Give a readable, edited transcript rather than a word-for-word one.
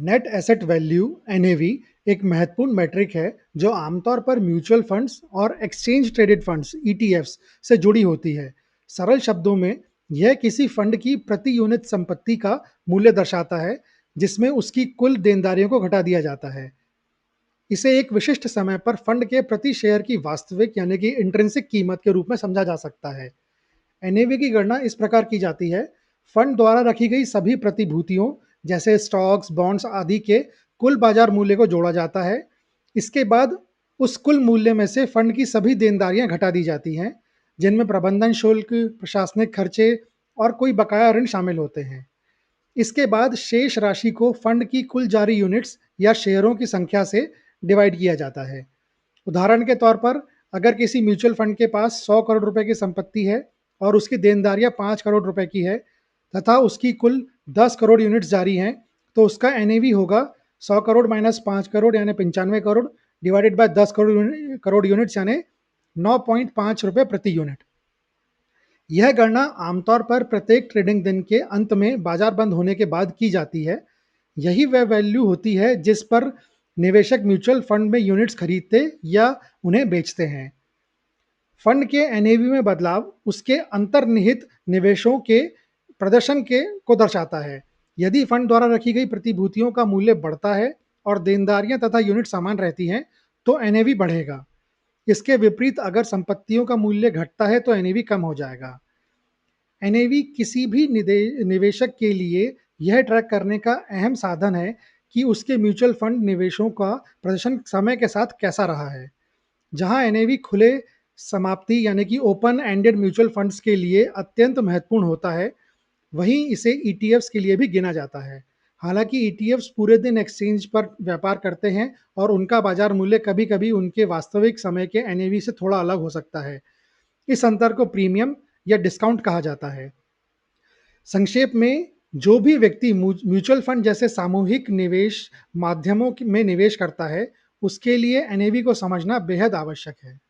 Net asset value NAV एक महत्वपूर्ण matric है जो आमतौर पर म्यूचुअल फंड्स और एक्सचेंज ट्रेडेड फंड्स ईटीएफ्स से जुड़ी होती है। सरल शब्दों में यह किसी फंड की प्रति यूनिट संपत्ति का मूल्य दर्शाता है जिसमें उसकी कुल देनदारियों को घटा दिया जाता है। इसे एक विशिष्ट समय पर फंड के प्रति शेयर की वास्तविक यानी कि इंट्रिंसिक कीमत के रूप में समझा जा सकता है। एनएवी की गणना इस प्रकार की जाती है। फंड द्वारा रखी गई सभी प्रतिभूतियों जैसे स्टॉक्स, बॉन्ड्स आदि के कुल बाजार मूल्य को जोड़ा जाता है। इसके बाद उस कुल मूल्य में से फंड की सभी देनदारियां घटा दी जाती हैं, जिनमें प्रबंधन शुल्क, प्रशासनिक खर्चे और कोई बकाया ऋण शामिल होते हैं। इसके बाद शेष राशि को फंड की कुल जारी यूनिट्स या शेयरों की संख्या से डिवाइड किया जाता है। उदाहरण के तौर पर अगर किसी म्यूचुअल फंड के पास 100 करोड़ रुपए की संपत्ति है और उसकी देनदारियां 5 करोड़ रुपए की है तथा उसकी कुल 10 करोड़ यूनिट्स जारी हैं, तो उसका एनएवी होगा 100 करोड़ माइनस 5 करोड़ यानी 95 crore divided by 10 crore units यानी 9.5 रुपए प्रति यूनिट। यह गणना आमतौर पर प्रत्येक ट्रेडिंग दिन के अंत में बाजार बंद होने के बाद की जाती है। यही वह वैल्यू होती है जिस पर निवेशक म्यूचुअल फंड में यूनिट्स खरीदते या उन्हें बेचते हैं। फंड के एनएवी में बदलाव उसके अंतर्निहित निवेशों के प्रदर्शन के को दर्शाता है। यदि फंड द्वारा रखी गई प्रतिभूतियों का मूल्य बढ़ता है और देनदारियां तथा यूनिट समान रहती हैं, तो एनएवी बढ़ेगा। इसके विपरीत अगर संपत्तियों का मूल्य घटता है तो एनएवी कम हो जाएगा। एनएवी किसी भी निवेशक के लिए यह ट्रैक करने का अहम साधन है कि उसके म्यूचुअल फंड निवेशों का प्रदर्शन समय के साथ कैसा रहा है। जहां एनएवी खुले समाप्ति यानी कि ओपन एंडेड म्यूचुअल फंड्स के लिए अत्यंत महत्वपूर्ण होता है, वहीं इसे ईटीएफ्स के लिए भी गिना जाता है। हालांकि ईटीएफ्स पूरे दिन एक्सचेंज पर व्यापार करते हैं और उनका बाजार मूल्य कभी-कभी उनके वास्तविक समय के एनएवी से थोड़ा अलग हो सकता है। इस अंतर को प्रीमियम या डिस्काउंट कहा जाता है। संक्षेप में, जो भी व्यक्ति म्यूचुअल फंड जैसे सामूहिक निवेश माध्यमों में निवेश करता है, उसके लिए एनएवी को समझना बेहद आवश्यक है।